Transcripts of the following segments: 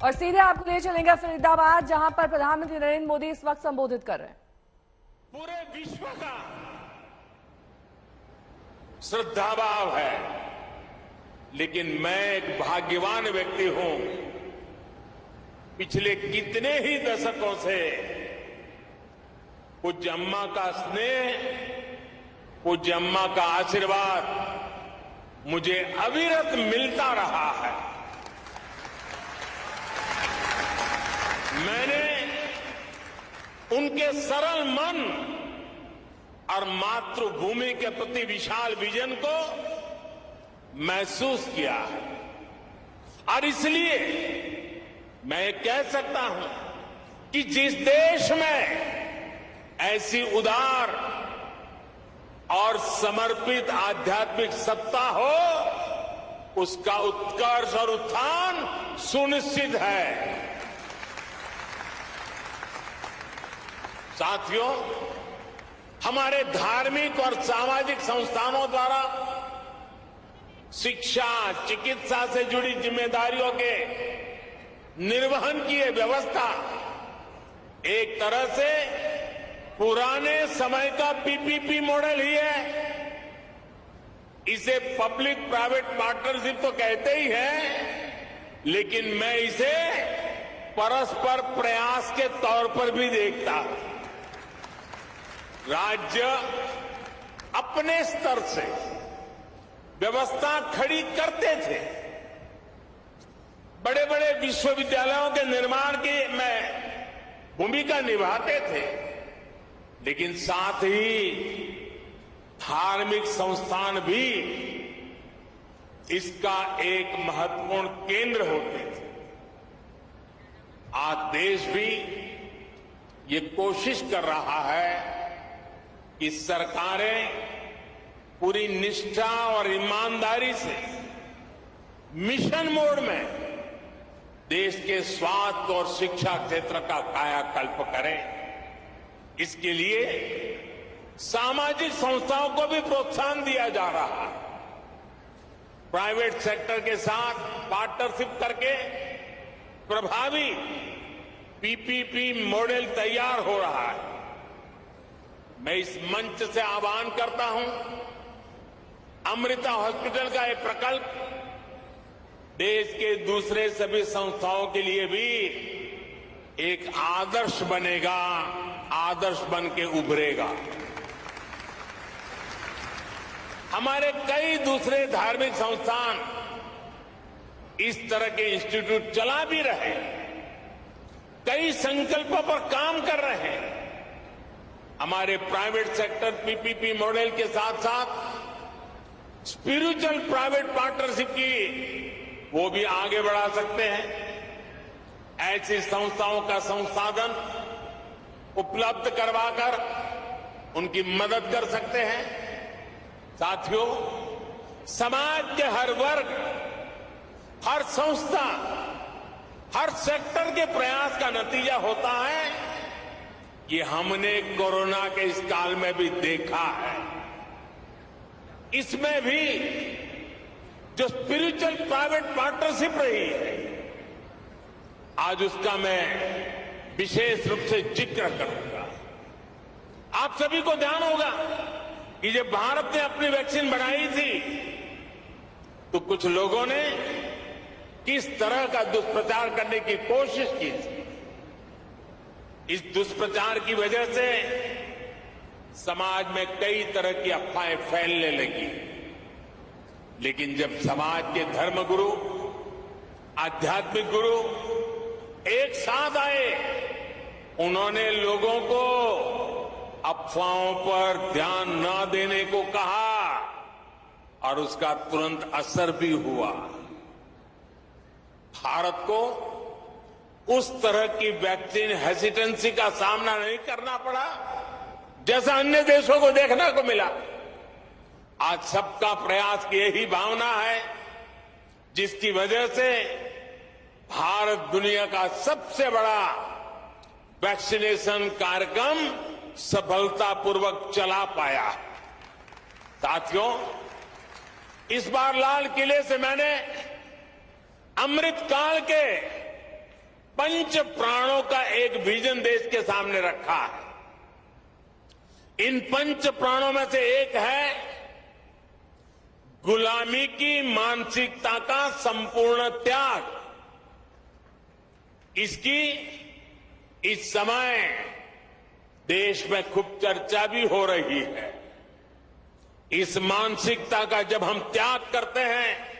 और सीधे आपको ले चलेंगे फरीदाबाद, जहां पर प्रधानमंत्री नरेंद्र मोदी इस वक्त संबोधित कर रहे हैं। पूरे विश्व का श्रद्धा भाव है, लेकिन मैं एक भाग्यवान व्यक्ति हूं। पिछले कितने ही दशकों से पूज्य अम्मा का स्नेह, पूज्य अम्मा का आशीर्वाद मुझे अविरत मिलता रहा है। मैंने उनके सरल मन और मातृभूमि के प्रति विशाल विजन को महसूस किया है, और इसलिए मैं कह सकता हूं कि जिस देश में ऐसी उदार और समर्पित आध्यात्मिक सत्ता हो, उसका उत्कर्ष और उत्थान सुनिश्चित है। साथियों, हमारे धार्मिक और सामाजिक संस्थानों द्वारा शिक्षा, चिकित्सा से जुड़ी जिम्मेदारियों के निर्वहन की यह व्यवस्था एक तरह से पुराने समय का पीपीपी मॉडल ही है। इसे पब्लिक प्राइवेट पार्टनरशिप तो कहते ही हैं, लेकिन मैं इसे परस्पर प्रयास के तौर पर भी देखता हूं। राज्य अपने स्तर से व्यवस्था खड़ी करते थे, बड़े बड़े विश्वविद्यालयों के निर्माण की में भूमिका निभाते थे, लेकिन साथ ही धार्मिक संस्थान भी इसका एक महत्वपूर्ण केंद्र होते थे। आज देश भी ये कोशिश कर रहा है कि सरकारें पूरी निष्ठा और ईमानदारी से मिशन मोड में देश के स्वास्थ्य और शिक्षा क्षेत्र का कायाकल्प करें। इसके लिए सामाजिक संस्थाओं को भी प्रोत्साहन दिया जा रहा है। प्राइवेट सेक्टर के साथ पार्टनरशिप करके प्रभावी पीपीपी मॉडल तैयार हो रहा है। मैं इस मंच से आह्वान करता हूं, अमृता हॉस्पिटल का एक प्रकल्प देश के दूसरे सभी संस्थाओं के लिए भी एक आदर्श बनेगा, आदर्श बन के उभरेगा। हमारे कई दूसरे धार्मिक संस्थान इस तरह के इंस्टीट्यूट चला भी रहे, कई संकल्पों पर काम कर रहे हैं। हमारे प्राइवेट सेक्टर पीपीपी मॉडल के साथ साथ स्पिरिचुअल प्राइवेट पार्टनरशिप की वो भी आगे बढ़ा सकते हैं। ऐसी संस्थाओं का संसाधन उपलब्ध करवाकर उनकी मदद कर सकते हैं। साथियों, समाज के हर वर्ग, हर संस्था, हर सेक्टर के प्रयास का नतीजा होता है। ये हमने कोरोना के इस काल में भी देखा है। इसमें भी जो स्पिरिचुअल प्राइवेट पार्टनरशिप रही है, आज उसका मैं विशेष रूप से जिक्र करूंगा। आप सभी को ध्यान होगा कि जब भारत ने अपनी वैक्सीन बनाई थी, तो कुछ लोगों ने किस तरह का दुष्प्रचार करने की कोशिश की थी। इस दुष्प्रचार की वजह से समाज में कई तरह की अफवाहें फैलने लगी, लेकिन जब समाज के धर्मगुरु, आध्यात्मिक गुरु एक साथ आए, उन्होंने लोगों को अफवाहों पर ध्यान न देने को कहा और उसका तुरंत असर भी हुआ। भारत को उस तरह की वैक्सीन हेसिटेंसी का सामना नहीं करना पड़ा जैसा अन्य देशों को देखने को मिला। आज सबका प्रयास की यही भावना है, जिसकी वजह से भारत दुनिया का सबसे बड़ा वैक्सीनेशन कार्यक्रम सफलतापूर्वक चला पाया। साथियों, इस बार लाल किले से मैंने अमृत काल के पंच प्राणों का एक विजन देश के सामने रखा है। इन पंच प्राणों में से एक है गुलामी की मानसिकता का संपूर्ण त्याग। इसकी इस समय देश में खूब चर्चा भी हो रही है। इस मानसिकता का जब हम त्याग करते हैं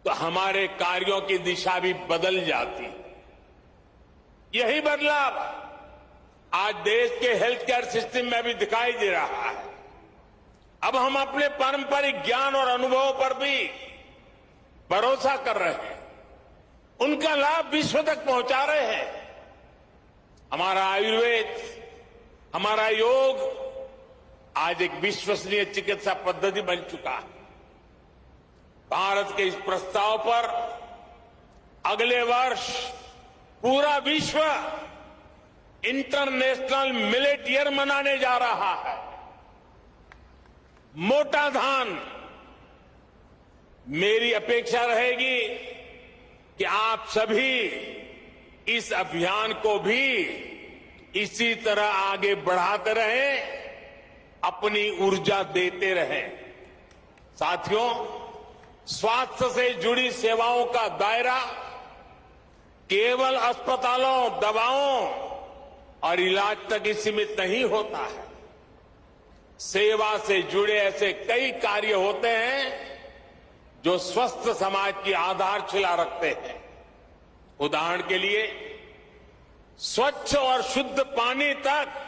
तो हमारे कार्यों की दिशा भी बदल जाती है। यही बदलाव आज देश के हेल्थ केयर सिस्टम में भी दिखाई दे रहा है। अब हम अपने पारंपरिक ज्ञान और अनुभवों पर भी भरोसा कर रहे हैं, उनका लाभ विश्व तक पहुंचा रहे हैं। हमारा आयुर्वेद, हमारा योग आज एक विश्वसनीय चिकित्सा पद्धति बन चुका है। भारत के इस प्रस्ताव पर अगले वर्ष पूरा विश्व इंटरनेशनल मिलेट ईयर मनाने जा रहा है। मोटा धान, मेरी अपेक्षा रहेगी कि आप सभी इस अभियान को भी इसी तरह आगे बढ़ाते रहें, अपनी ऊर्जा देते रहें। साथियों, स्वास्थ्य से जुड़ी सेवाओं का दायरा केवल अस्पतालों, दवाओं और इलाज तक ही सीमित नहीं होता है। सेवा से जुड़े ऐसे कई कार्य होते हैं जो स्वस्थ समाज की आधारशिला रखते हैं। उदाहरण के लिए, स्वच्छ और शुद्ध पानी तक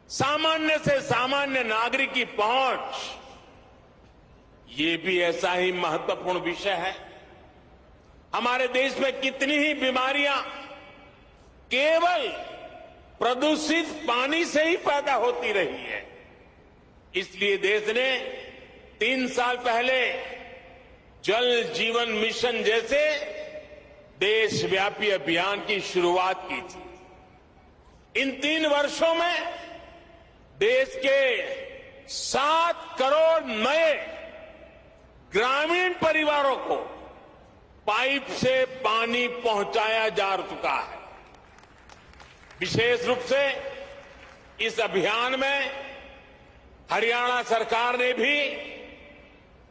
सामान्य से सामान्य नागरिक की पहुंच, ये भी ऐसा ही महत्वपूर्ण विषय है। हमारे देश में कितनी ही बीमारियां केवल प्रदूषित पानी से ही पैदा होती रही है। इसलिए देश ने 3 साल पहले जल जीवन मिशन जैसे देशव्यापी अभियान की शुरुआत की थी। इन 3 वर्षों में देश के 7 करोड़ नए ग्रामीण परिवारों को पाइप से पानी पहुंचाया जा चुका है। विशेष रूप से इस अभियान में हरियाणा सरकार ने भी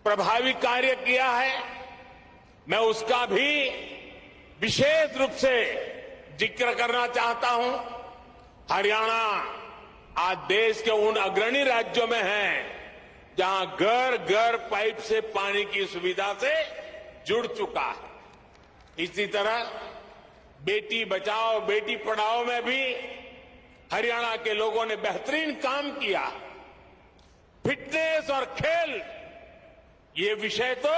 प्रभावी कार्य किया है। मैं उसका भी विशेष रूप से जिक्र करना चाहता हूं। हरियाणा आज देश के उन अग्रणी राज्यों में है जहां घर घर पाइप से पानी की सुविधा से जुड़ चुका है। इसी तरह बेटी बचाओ बेटी पढ़ाओ में भी हरियाणा के लोगों ने बेहतरीन काम किया। फिटनेस और खेल, ये विषय तो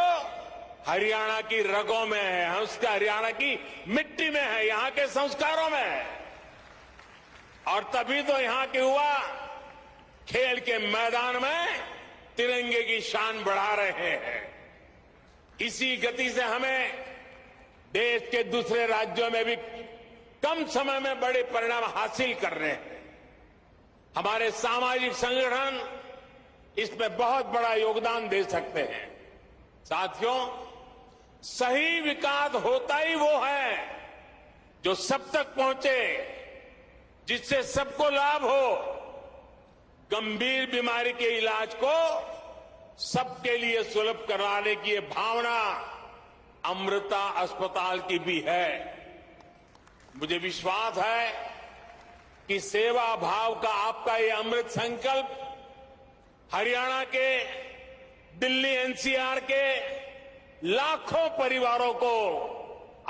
हरियाणा की रगों में है, उसका हरियाणा की मिट्टी में है, यहां के संस्कारों में है। और तभी तो यहां के युवा खेल के मैदान में तिरंगे की शान बढ़ा रहे हैं। इसी गति से हमें देश के दूसरे राज्यों में भी कम समय में बड़े परिणाम हासिल कर रहे हैं। हमारे सामाजिक संगठन इसमें बहुत बड़ा योगदान दे सकते हैं। साथियों, सही विकास होता ही वो है जो सब तक पहुंचे, जिससे सबको लाभ हो। गंभीर बीमारी के इलाज को सबके लिए सुलभ कराने की ये भावना अमृता अस्पताल की भी है। मुझे विश्वास है कि सेवा भाव का आपका ये अमृत संकल्प हरियाणा के, दिल्ली एनसीआर के लाखों परिवारों को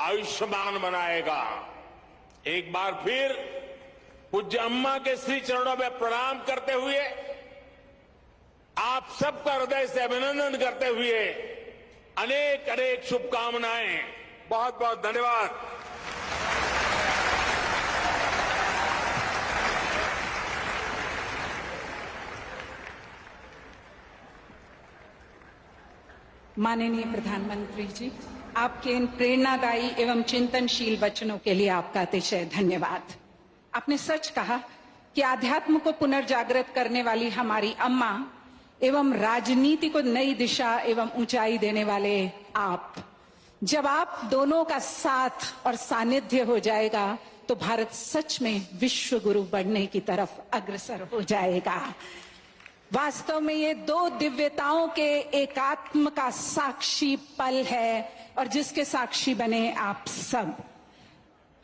आयुष्मान बनाएगा। एक बार फिर पूज्य अम्मा के श्री चरणों में प्रणाम करते हुए, आप सबका हृदय से अभिनंदन करते हुए अनेक अनेक शुभकामनाएं। बहुत बहुत धन्यवाद। माननीय प्रधानमंत्री जी, आपके इन प्रेरणादायी एवं चिंतनशील वचनों के लिए आपका अतिशय धन्यवाद। आपने सच कहा कि आध्यात्म को पुनर्जागृत करने वाली हमारी अम्मा एवं राजनीति को नई दिशा एवं ऊंचाई देने वाले आप जब आप दोनों का साथ और सानिध्य हो जाएगा तो भारत सच में विश्व गुरु बनने की तरफ अग्रसर हो जाएगा। वास्तव में ये दो दिव्यताओं के एकात्म का साक्षी पल है और जिसके साक्षी बने आप सब।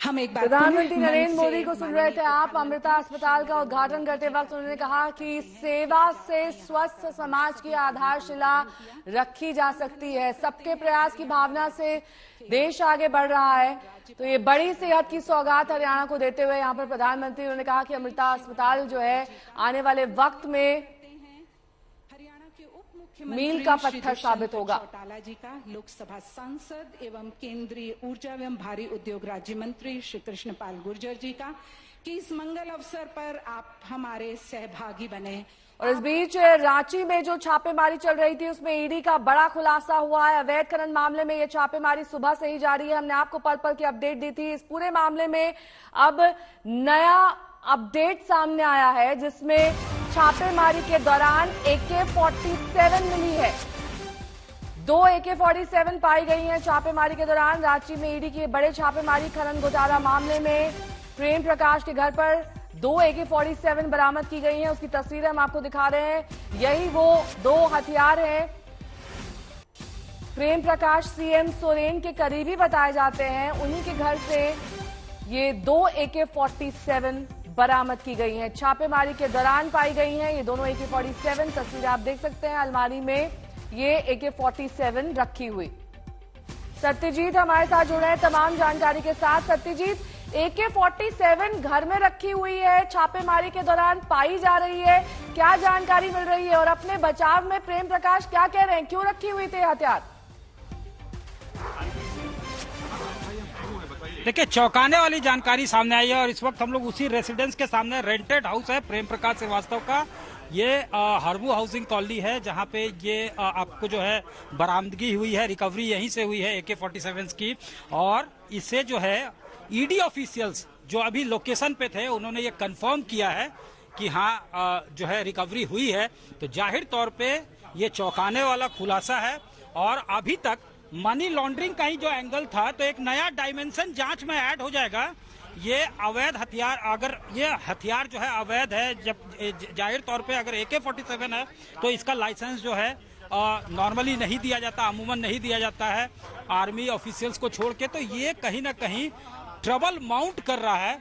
हम एक बार प्रधानमंत्री नरेंद्र मोदी को सुन रहे थे आप। अमृता अस्पताल का उद्घाटन करते वक्त उन्होंने कहा कि सेवा से स्वस्थ समाज की आधारशिला रखी जा सकती है। सबके प्रयास की भावना से देश आगे बढ़ रहा है। तो ये बड़ी सेहत की सौगात हरियाणा को देते हुए यहाँ पर प्रधानमंत्री उन्होंने कहा कि अमृता अस्पताल जो है आने वाले वक्त में मील का पत्थर साबित होगा। चौटाला जी का, लोकसभा सांसद एवं केंद्रीय ऊर्जा एवं भारी उद्योग राज्य मंत्री श्री कृष्णपाल गुर्जर जी का, कि इस मंगल अवसर पर आप हमारे सहभागी बने। और इस बीच रांची में जो छापेमारी चल रही थी उसमें ईडी का बड़ा खुलासा हुआ है। अवैध खनन मामले में ये छापेमारी सुबह से ही जारी है। हमने आपको पल पल की अपडेट दी थी। इस पूरे मामले में अब नया अपडेट सामने आया है जिसमें छापेमारी के दौरान AK-47 मिली है। 2 AK-47 पाई गई हैं छापेमारी के दौरान। रांची में ईडी की बड़े छापेमारी खनन घोटाला मामले में प्रेम प्रकाश के घर पर 2 AK-47 बरामद की गई हैं। उसकी तस्वीरें हम आपको दिखा रहे हैं। यही वो 2 हथियार हैं। प्रेम प्रकाश CM सोरेन के करीबी बताए जाते हैं। उन्हीं के घर से ये 2 AK-47 बरामद की गई हैं। छापेमारी के दौरान पाई गई हैं ये दोनों AK-47। तस्वीर आप देख सकते हैं अलमारी में ये AK-47 रखी हुई। सत्यजीत हमारे साथ जुड़े हैं तमाम जानकारी के साथ। सत्यजीत, AK-47 घर में रखी हुई है, छापेमारी के दौरान पाई जा रही है, क्या जानकारी मिल रही है और अपने बचाव में प्रेम प्रकाश क्या कह रहे हैं, क्यों रखी हुई थे हथियार? देखिए, चौंकाने वाली जानकारी सामने आई है और इस वक्त हम लोग उसी रेसिडेंस के सामने, रेंटेड हाउस है प्रेम प्रकाश श्रीवास्तव का। ये हरमू हाउसिंग कॉलोनी है जहां पे ये आपको जो है बरामदगी हुई है, रिकवरी यहीं से हुई है AK-47 की। और इसे जो है ईडी ऑफिशियल्स जो अभी लोकेशन पे थे उन्होंने ये कंफर्म किया है कि हाँ जो है रिकवरी हुई है। तो जाहिर तौर पे ये चौंकाने वाला खुलासा है। और अभी तक मनी लॉन्ड्रिंग का ही जो एंगल था, तो एक नया डायमेंशन जांच में ऐड हो जाएगा। ये अवैध हथियार, अगर ये हथियार जो है अवैध है, जब जाहिर तौर पे अगर AK-47 है तो इसका लाइसेंस जो है नॉर्मली नहीं दिया जाता, अमूमन नहीं दिया जाता है आर्मी ऑफिशियल्स को छोड़ के। तो ये कहीं ना कहीं ट्रबल माउंट कर रहा है,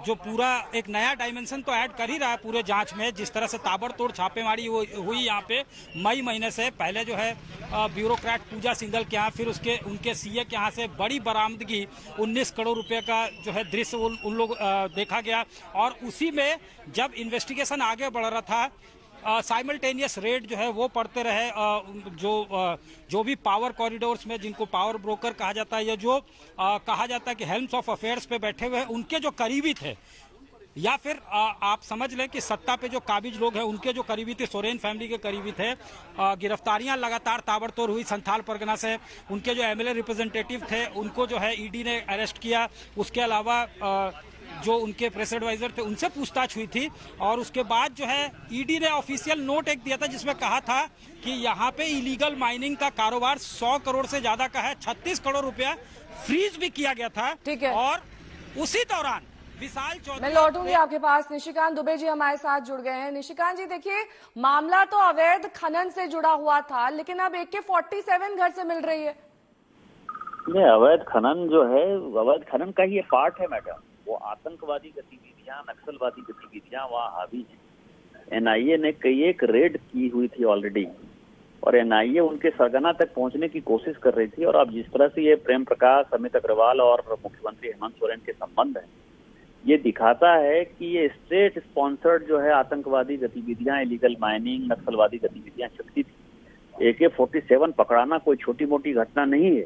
जो पूरा एक नया डायमेंशन तो ऐड कर ही रहा है पूरे जांच में। जिस तरह से ताबड़तोड़ छापेमारी हुई यहाँ पे मई महीने से, पहले जो है ब्यूरोक्रेट पूजा सिंघल के यहाँ, फिर उनके CA के यहाँ से बड़ी बरामदगी 19 करोड़ रुपए का जो है दृश्य उन लोग देखा गया। और उसी में जब इन्वेस्टिगेशन आगे बढ़ रहा था, साइमल्टेनियस रेट जो है वो पड़ते रहे। जो भी पावर कॉरिडोर्स में, जिनको पावर ब्रोकर कहा जाता है, या जो कहा जाता है कि हेल्म्स ऑफ अफेयर्स पे बैठे हुए हैं, उनके जो करीबी थे, या फिर आप समझ लें कि सत्ता पे जो काबिज लोग हैं उनके जो करीबी थे, सोरेन फैमिली के करीबी थे। गिरफ्तारियां लगातार ताबड़तोड़ हुई संथाल परगना से। उनके जो MLA रिप्रेजेंटेटिव थे उनको जो है ईडी ने अरेस्ट किया। उसके अलावा जो उनके प्रेस एडवाइजर थे उनसे पूछताछ हुई थी। और उसके बाद जो है ईडी ने ऑफिशियल नोट एक दिया था जिसमें कहा था कि यहाँ पे इलीगल माइनिंग का कारोबार 100 करोड़ से ज्यादा का है। 36 करोड़ रुपया फ्रीज भी किया गया था। ठीक है। और उसी दौरान विशाल चौधरी, मैं लौटूंगी आपके पास। निशिकांत दुबे जी हमारे साथ जुड़ गए हैं। निशिकांत जी, देखिए, मामला तो अवैध खनन से जुड़ा हुआ था, लेकिन अब AK-47 घर से मिल रही है। ये अवैध खनन जो है, अवैध खनन का ही ये पार्ट है मैडम। वो आतंकवादी गतिविधियां, नक्सलवादी गतिविधियां वहाँ हावी हैं। NIA ने कई एक रेड की हुई थी ऑलरेडी, और NIA उनके सरगना तक पहुंचने की कोशिश कर रही थी। और अब जिस तरह से ये प्रेम प्रकाश, अमित अग्रवाल और मुख्यमंत्री हेमंत सोरेन के संबंध है, ये दिखाता है कि ये स्टेट स्पॉन्सर्ड जो है आतंकवादी गतिविधियां, इलीगल माइनिंग, नक्सलवादी गतिविधियां चलती थी। AK-47 पकड़ाना कोई छोटी मोटी घटना नहीं है।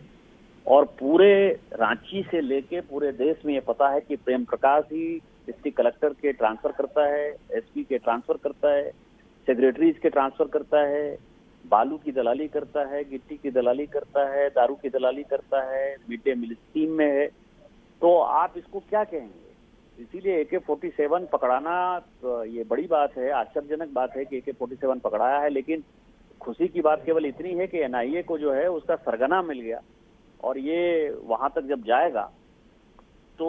और पूरे रांची से लेके पूरे देश में ये पता है कि प्रेम प्रकाश ही डिस्ट्रिक्ट कलेक्टर के ट्रांसफर करता है, SP के ट्रांसफर करता है, सेक्रेटरीज के ट्रांसफर करता है, बालू की दलाली करता है, गिट्टी की दलाली करता है, दारू की दलाली करता है, मिड डे मील स्कीम में है। तो आप इसको क्या कहेंगे? इसीलिए AK-47 पकड़ाना तो ये बड़ी बात है, आश्चर्यजनक बात है कि AK-47 पकड़ाया है। लेकिन खुशी की बात केवल इतनी है कि NIA को जो है उसका सरगना मिल गया। और ये वहां तक जब जाएगा तो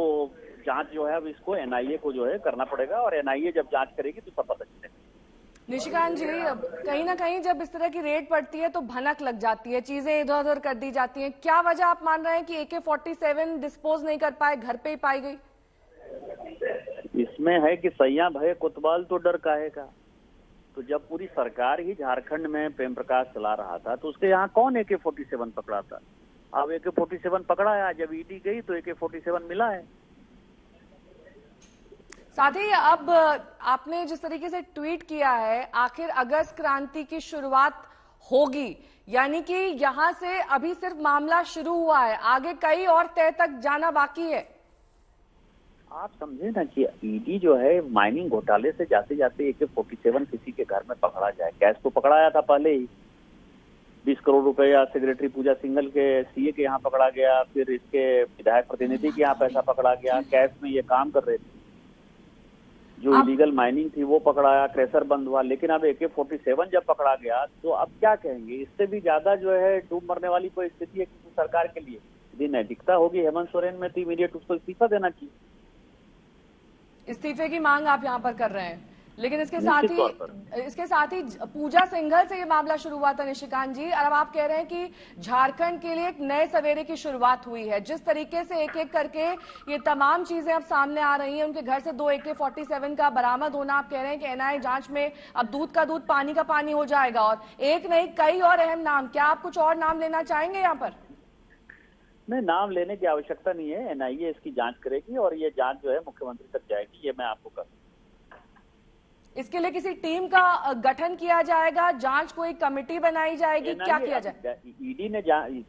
जांच जो है अब इसको एनआईए को जो है करना पड़ेगा, और एनआईए जब जांच करेगी तो सब पता चलेगा। निशिकांत जी, कहीं ना कहीं जब इस तरह की रेड पड़ती है तो भनक लग जाती है, चीजें इधर उधर कर दी जाती हैं। क्या वजह आप मान रहे हैं कि AK-47 डिस्पोज नहीं कर पाए, घर पे ही पाई गई? इसमें है कि सैया भय कोतवाल तो डर काहे का। तो जब पूरी सरकार ही झारखंड में प्रेम प्रकाश चला रहा था तो उसके यहाँ कौन AK-47 पकड़ा था? अब AK-47 पकड़ा है, जब ईडी गई तो AK-47 मिला है। साथ ही अब आपने जिस तरीके से ट्वीट किया है, आखिर अगस्त क्रांति की शुरुआत होगी, यानी कि यहां से अभी सिर्फ मामला शुरू हुआ है, आगे कई और तय तक जाना बाकी है। आप समझे ना कि ईडी जो है माइनिंग घोटाले से जाते जाते AK-47 किसी के घर में पकड़ा जाए। कैश तो पकड़ाया था पहले ही, 20 करोड़ रुपया सेक्रेटरी पूजा सिंघल के सीए के यहाँ पकड़ा गया, फिर इसके विधायक प्रतिनिधि के यहाँ पैसा पकड़ा गया, कैश में ये काम कर रहे थे। जो इलीगल माइनिंग थी वो पकड़ाया, क्रेशर बंद हुआ। लेकिन अब AK-47 जब पकड़ा गया तो अब क्या कहेंगे? इससे भी ज्यादा जो है डूब मरने वाली कोई स्थिति है किसी सरकार के लिए। यदि नैतिकता होगी हेमंत सोरेन में तो इमीडिएट उसको इस्तीफा देना चाहिए। इस्तीफे की मांग आप यहाँ पर कर रहे हैं, लेकिन इसके साथ ही पूजा सिंघल से ये मामला शुरू हुआ था निशिकांत जी, और अब आप कह रहे हैं कि झारखंड के लिए एक नए सवेरे की शुरुआत हुई है। जिस तरीके से एक एक करके ये तमाम चीजें अब सामने आ रही हैं, उनके घर से 2 AK-47 का बरामद होना, आप कह रहे हैं कि एनआईए जांच में अब दूध का दूध पानी का पानी हो जाएगा, और एक नहीं कई और अहम नाम। क्या आप कुछ और नाम लेना चाहेंगे यहाँ पर? नहीं, नाम लेने की आवश्यकता नहीं है। एनआईए इसकी जांच करेगी और ये जांच जो है मुख्यमंत्री तक जाएगी, ये मैं आपको कर। इसके लिए किसी टीम का गठन किया जाएगा, जांच कोई कमेटी बनाई जाएगी, क्या किया जाए? ईडी ने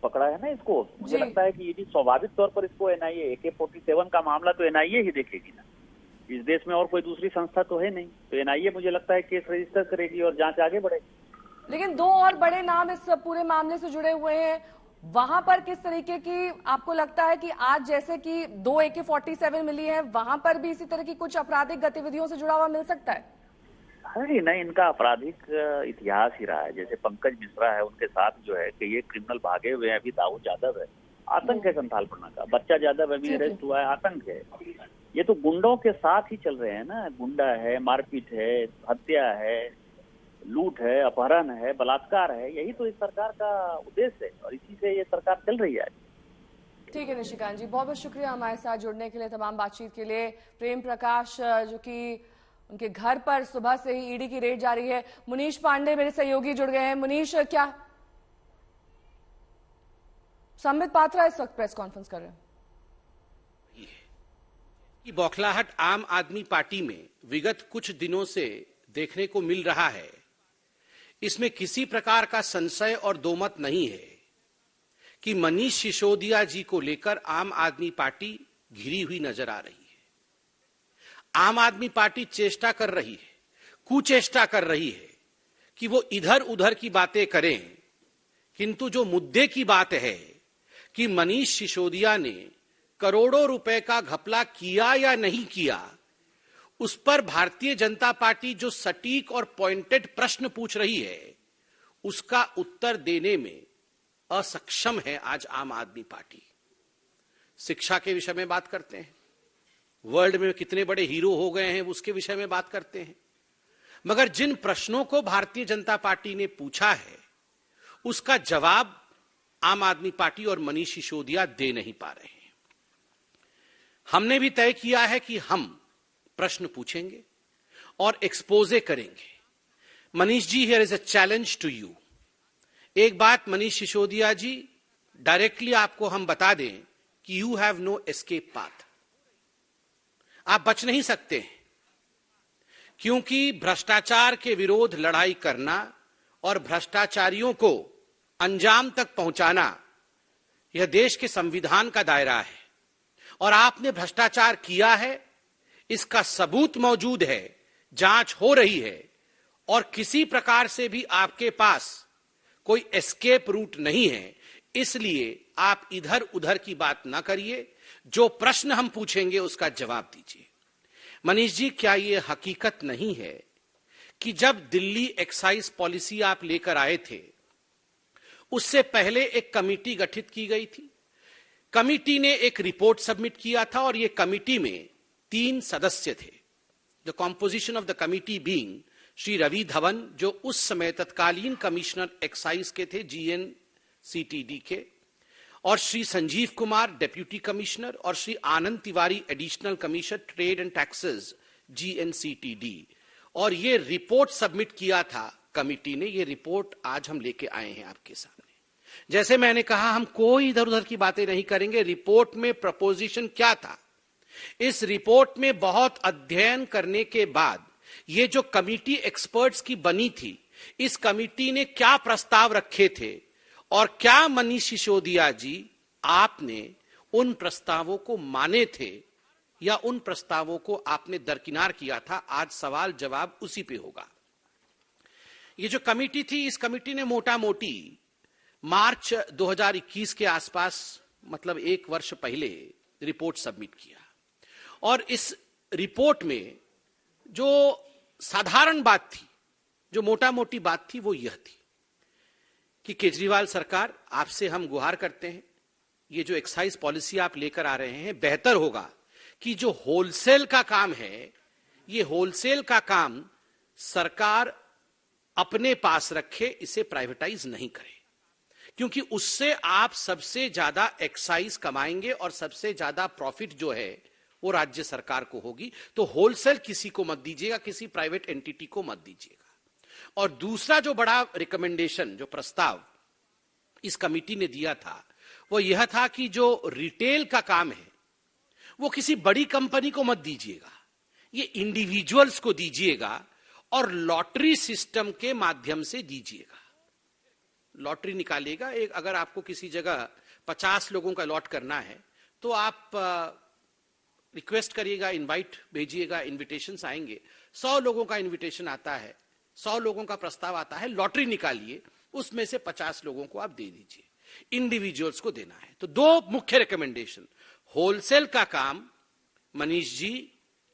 पकड़ा है ना इसको, मुझे लगता है कि ईडी स्वाभाविक तौर पर इसको एनआईए AK-47 का मामला तो एनआईए ही देखेगी ना। इस देश में और कोई दूसरी संस्था तो है नहीं, तो एनआईए मुझे लगता है केस रजिस्टर करेगी और जांच आगे बढ़ेगी। लेकिन 2 और बड़े नाम इस पूरे मामले से जुड़े हुए हैं, वहां पर किस तरीके की आपको लगता है कि आज जैसे कि 2 AK-47 मिली है, वहां पर भी इसी तरह की कुछ आपराधिक गतिविधियों से जुड़ा हुआ मिल सकता है? अरे नहीं, इनका आपराधिक इतिहास ही रहा है। जैसे पंकज मिश्रा है, उनके साथ जो है कि ये क्रिमिनल भागे हुए हैं। अभी दाऊद यादव है, आतंक है संथालपना का। बच्चा यादव अभी अरेस्ट हुआ है, आतंक है। ये तो गुंडों के साथ ही चल रहे हैं ना। गुंडा है, मारपीट है, हत्या है, लूट है, अपहरण है, बलात्कार है। यही तो इस सरकार का उद्देश्य है और इसी से ये सरकार चल रही है। ठीक है निशिकांत जी, बहुत बहुत शुक्रिया हमारे साथ जुड़ने के लिए, तमाम बातचीत के लिए। प्रेम प्रकाश जो कि उनके घर पर सुबह से ही ईडी की रेड जारी है। मुनीश पांडे मेरे सहयोगी जुड़ गए हैं। मुनीश, क्या संबित पात्रा इस वक्त प्रेस कॉन्फ्रेंस कर रहे हैं? कि बौखलाहट आम आदमी पार्टी में विगत कुछ दिनों से देखने को मिल रहा है, इसमें किसी प्रकार का संशय और दोमत नहीं है कि मनीष सिसोदिया जी को लेकर आम आदमी पार्टी घिरी हुई नजर आ रही है। आम आदमी पार्टी चेष्टा कर रही है, कुचेष्टा कर रही है कि वो इधर उधर की बातें करें, किंतु जो मुद्दे की बात है कि मनीष सिसोदिया ने करोड़ों रुपए का घपला किया या नहीं किया, उस पर भारतीय जनता पार्टी जो सटीक और पॉइंटेड प्रश्न पूछ रही है, उसका उत्तर देने में असक्षम है आज आम आदमी पार्टी। शिक्षा के विषय में बात करते हैं, वर्ल्ड में कितने बड़े हीरो हो गए हैं उसके विषय में बात करते हैं, मगर जिन प्रश्नों को भारतीय जनता पार्टी ने पूछा है उसका जवाब आम आदमी पार्टी और मनीष सिसोदिया दे नहीं पा रहे हैं। हमने भी तय किया है कि हम प्रश्न पूछेंगे और एक्सपोजे करेंगे। Manish ji, here is a challenge to you. एक बात मनीष सिसोदिया जी, डायरेक्टली आपको हम बता दें कि you have no escape path. आप बच नहीं सकते, क्योंकि भ्रष्टाचार के विरोध लड़ाई करना और भ्रष्टाचारियों को अंजाम तक पहुंचाना यह देश के संविधान का दायरा है, और आपने भ्रष्टाचार किया है, इसका सबूत मौजूद है, जांच हो रही है, और किसी प्रकार से भी आपके पास कोई एस्केप रूट नहीं है। इसलिए आप इधर उधर की बात ना करिए, जो प्रश्न हम पूछेंगे उसका जवाब दीजिए। मनीष जी, क्या यह हकीकत नहीं है कि जब दिल्ली एक्साइज पॉलिसी आप लेकर आए थे, उससे पहले एक कमेटी गठित की गई थी कमिटी ने एक रिपोर्ट सबमिट किया था और ये कमिटी में 3 सदस्य थे। The composition of the committee being Shri Ravi Dhawan, जो उस समय तत्कालीन कमिश्नर एक्साइज के थे GNCTD के, और श्री संजीव कुमार डेप्यूटी कमिश्नर, और Shri Anand Tiwari additional commissioner trade and taxes GNCTD। और ये रिपोर्ट सबमिट किया था कमिटी ने। ये रिपोर्ट आज हम लेके आए हैं आपके सामने। जैसे मैंने कहा, हम कोई इधर उधर की बातें नहीं करेंगे। रिपोर्ट में प्रपोजिशन क्या था, इस रिपोर्ट में बहुत अध्ययन करने के बाद ये जो कमिटी एक्सपर्ट्स की बनी थी, इस कमिटी ने क्या प्रस्ताव रखे थे और क्या मनीष सिसोदिया जी आपने उन प्रस्तावों को माने थे या उन प्रस्तावों को आपने दरकिनार किया था। आज सवाल जवाब उसी पे होगा। ये जो कमिटी थी, इस कमिटी ने मोटा मोटी मार्च 2021 के आसपास, मतलब 1 वर्ष पहले रिपोर्ट सबमिट किया। और इस रिपोर्ट में जो साधारण बात थी, जो मोटा मोटी बात थी, वो यह थी कि केजरीवाल सरकार, आपसे हम गुहार करते हैं, ये जो एक्साइज पॉलिसी आप लेकर आ रहे हैं, बेहतर होगा कि जो होलसेल का काम है, ये होलसेल का काम सरकार अपने पास रखे, इसे प्राइवेटाइज नहीं करे, क्योंकि उससे आप सबसे ज्यादा एक्साइज कमाएंगे और सबसे ज्यादा प्रॉफिट जो है वो राज्य सरकार को होगी। तो होलसेल किसी को मत दीजिएगा, किसी प्राइवेट एंटिटी को मत दीजिएगा। और दूसरा जो बड़ा रिकमेंडेशन, जो प्रस्ताव इस कमिटी ने दिया था, वो यह था कि जो रिटेल का काम है वो किसी बड़ी कंपनी को मत दीजिएगा, ये इंडिविजुअल्स को दीजिएगा और लॉटरी सिस्टम के माध्यम से दीजिएगा। लॉटरी निकालिएगा। एक, अगर आपको किसी जगह 50 लोगों का लॉट करना है तो आप रिक्वेस्ट करिएगा, इनवाइट भेजिएगा, इनविटेशंस आएंगे। 100 लोगों का इनविटेशन आता है, 100 लोगों का प्रस्ताव आता है, लॉटरी निकालिए, उसमें से 50 लोगों को आप दे दीजिए, इंडिविजुअल्स को देना है। तो 2 मुख्य रिकमेंडेशन, होलसेल का काम मनीष जी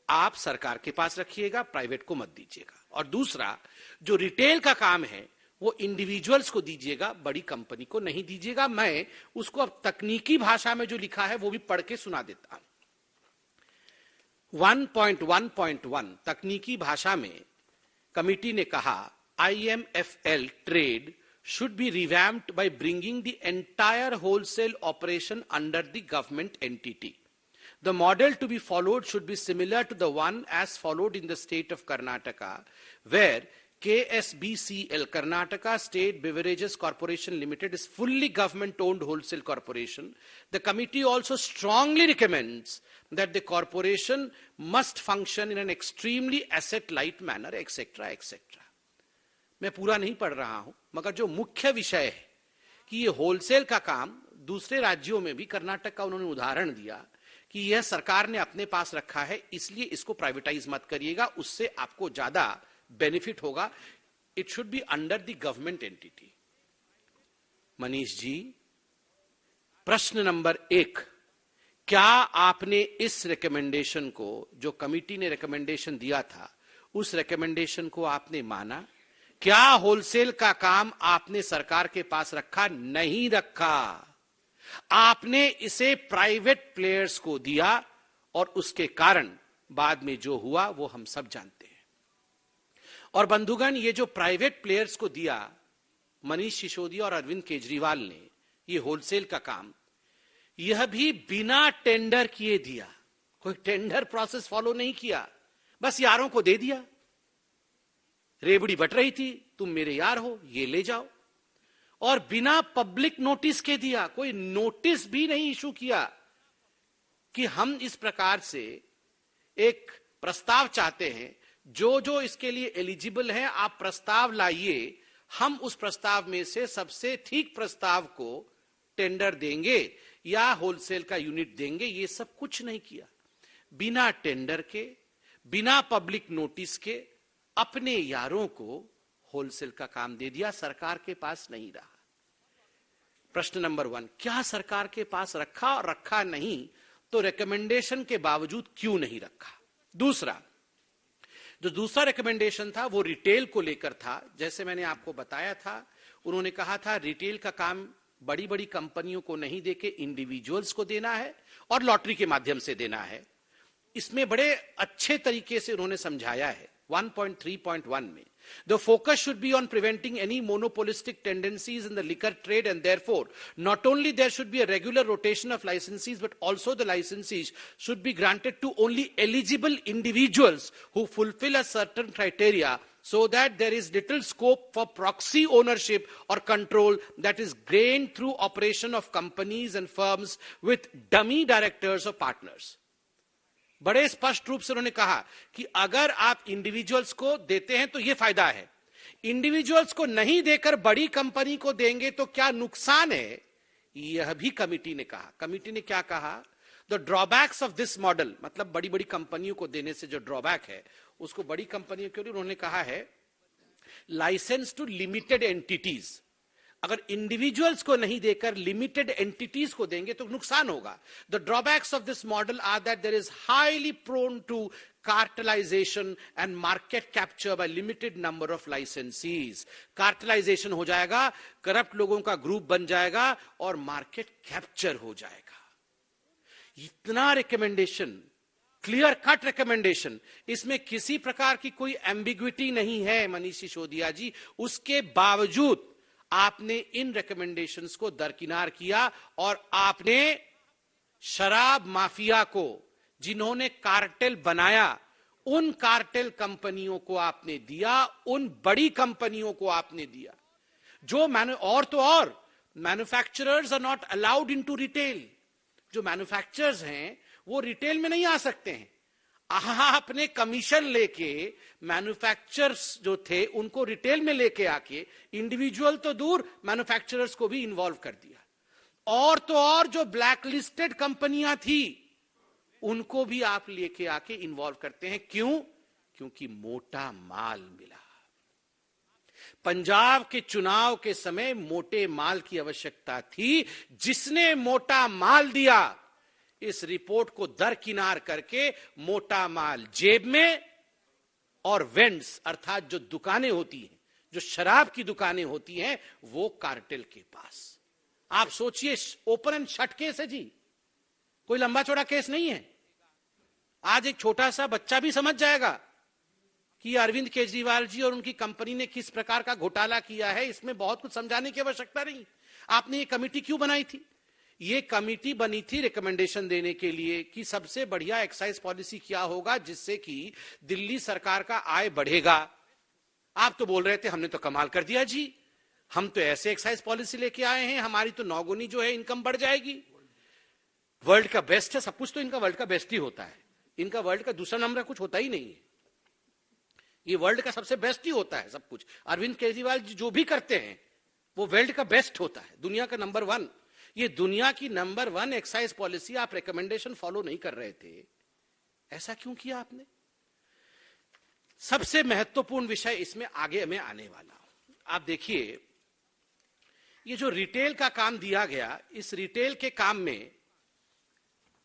आप सरकार के पास रखिएगा, प्राइवेट को मत दीजिएगा। और दूसरा, जो रिटेल का काम है वो इंडिविजुअल्स को दीजिएगा, बड़ी कंपनी को नहीं दीजिएगा। मैं उसको अब तकनीकी भाषा में जो लिखा है वो भी पढ़ के सुना देता हूं। 1.1.1 तकनीकी भाषा में कमिटी ने कहा, IMFL trade should be revamped by bringing the entire wholesale operation under the government entity. The model to be followed should be similar to the one as followed in the state of Karnataka, where KSBCL, Karnataka State Beverages Corporation Limited, is fully government-owned wholesale corporation. The committee also strongly recommends that the corporation must function in an extremely asset-light manner, etc., etc. मैं पूरा नहीं पढ़ रहा हूं, मगर जो मुख्य विषय है कि ये होलसेल का काम दूसरे राज्यों में भी, कर्नाटक का उन्होंने उदाहरण दिया कि यह सरकार ने अपने पास रखा है, इसलिए इसको प्राइवेटाइज मत करिएगा, उससे आपको ज्यादा बेनिफिट होगा। It should be under the government entity. Manish ji, प्रश्न नंबर 1, क्या आपने इस रिकमेंडेशन को, जो कमिटी ने रिकमेंडेशन दिया था, उस रिकमेंडेशन को आपने माना? क्या होलसेल का काम आपने सरकार के पास रखा? नहीं रखा। आपने इसे प्राइवेट प्लेयर्स को दिया और उसके कारण बाद में जो हुआ वो हम सब जानते हैं। और बंधुगण, ये जो प्राइवेट प्लेयर्स को दिया मनीष सिसोदिया और अरविंद केजरीवाल ने, ये होलसेल का काम, यह भी बिना टेंडर किए दिया। कोई टेंडर प्रोसेस फॉलो नहीं किया, बस यारों को दे दिया। रेबड़ी बट रही थी, तुम मेरे यार हो, ये ले जाओ। और बिना पब्लिक नोटिस के दिया, कोई नोटिस भी नहीं इशू किया कि हम इस प्रकार से एक प्रस्ताव चाहते हैं, जो जो इसके लिए एलिजिबल हैं आप प्रस्ताव लाइए, हम उस प्रस्ताव में से सबसे ठीक प्रस्ताव को टेंडर देंगे या होलसेल का यूनिट देंगे। ये सब कुछ नहीं किया। बिना टेंडर के, बिना पब्लिक नोटिस के अपने यारों को होलसेल का काम दे दिया, सरकार के पास नहीं रहा। प्रश्न नंबर 1, क्या सरकार के पास रखा और रखा नहीं तो रिकमेंडेशन के बावजूद क्यों नहीं रखा? दूसरा, जो दूसरा रिकमेंडेशन था वो रिटेल को लेकर था। जैसे मैंने आपको बताया था, उन्होंने कहा था रिटेल का काम बड़ी बड़ी कंपनियों को नहीं देके इंडिविजुअल्स को देना है और लॉटरी के माध्यम से देना है। इसमें बड़े अच्छे तरीके से उन्होंने समझाया है 1.3.1 में। The focus should be on preventing any monopolistic tendencies in the liquor trade, and therefore not only there should be a regular rotation of licensees, but also the licensees should be granted to only eligible individuals who fulfill a certain criteria, so that there is little scope for proxy ownership or control that is gained through operation of companies and firms with dummy directors or partners. बड़े स्पष्ट रूप से उन्होंने कहा कि अगर आप individuals को देते हैं तो यह फायदा है, इंडिविजुअल्स को नहीं देकर बड़ी कंपनी को देंगे तो क्या नुकसान है, यह भी कमिटी ने कहा। कमिटी ने क्या कहा? The drawbacks of this model, मतलब बड़ी बड़ी कंपनियों को देने से जो ड्रॉबैक है उसको बड़ी कंपनियों के लिए उन्होंने कहा है लाइसेंस टू लिमिटेड एंटिटीज। अगर इंडिविजुअल्स को नहीं देकर लिमिटेड एंटिटीज को देंगे तो नुकसान होगा। The drawbacks of this model are that there is highly prone to cartelization and market capture by limited number of licensees. Cartelization हो जाएगा, करप्ट लोगों का ग्रुप बन जाएगा और मार्केट कैप्चर हो जाएगा। इतना रिकमेंडेशन, क्लियर कट रिकमेंडेशन, इसमें किसी प्रकार की कोई एम्बिग्विटी नहीं है मनीष सिसोदिया जी। उसके बावजूद आपने इन रिकमेंडेशंस को दरकिनार किया और आपने शराब माफिया को, जिन्होंने कार्टेल बनाया, उन कार्टेल कंपनियों को आपने दिया, उन बड़ी कंपनियों को आपने दिया जो और manufacturers are not allowed into retail. जो मैन्युफैक्चरर्स हैं वो रिटेल में नहीं आ सकते हैं। आपने कमीशन लेके मैन्युफैक्चरर्स जो थे उनको रिटेल में लेके आके इंडिविजुअल तो दूर मैन्युफैक्चरर्स को भी इन्वॉल्व कर दिया। और जो ब्लैक लिस्टेड कंपनियां थी उनको भी आप लेके आके इन्वॉल्व करते हैं। क्यों? क्योंकि मोटा माल मिला। पंजाब के चुनाव के समय मोटे माल की आवश्यकता थी। जिसने मोटा माल दिया, इस रिपोर्ट को दरकिनार करके मोटा माल जेब में और वेंड्स अर्थात जो दुकानें होती हैं, जो शराब की दुकानें होती हैं, वो कार्टेल के पास। आप सोचिए, ओपन एंड शट केस है जी, कोई लंबा चौड़ा केस नहीं है। आज एक छोटा सा बच्चा भी समझ जाएगा कि अरविंद केजरीवाल जी और उनकी कंपनी ने किस प्रकार का घोटाला किया है। इसमें बहुत कुछ समझाने की आवश्यकता नहीं। आपने ये कमेटी क्यों बनाई थी? ये कमेटी बनी थी रिकमेंडेशन देने के लिए कि सबसे बढ़िया एक्साइज पॉलिसी क्या होगा जिससे कि दिल्ली सरकार का आय बढ़ेगा। आप तो बोल रहे थे हमने तो कमाल कर दिया जी, हम तो ऐसे एक्साइज पॉलिसी लेके आए हैं, हमारी तो नौगुनी जो है इनकम बढ़ जाएगी। वर्ल्ड का बेस्ट है सब कुछ, तो इनका वर्ल्ड का बेस्ट ही होता है। इनका वर्ल्ड का दूसरा नंबर कुछ होता ही नहीं है, ये वर्ल्ड का सबसे बेस्ट ही होता है सब कुछ। अरविंद केजरीवाल जी जो भी करते हैं वो वर्ल्ड का बेस्ट होता है, दुनिया का नंबर 1। ये दुनिया की नंबर 1 एक्साइज पॉलिसी आप रिकमेंडेशन फॉलो नहीं कर रहे थे, ऐसा क्यों किया आपने? सबसे महत्वपूर्ण विषय इसमें आगे मैं आने वाला हूं। आप देखिए, ये जो रिटेल का काम दिया गया, इस रिटेल के काम में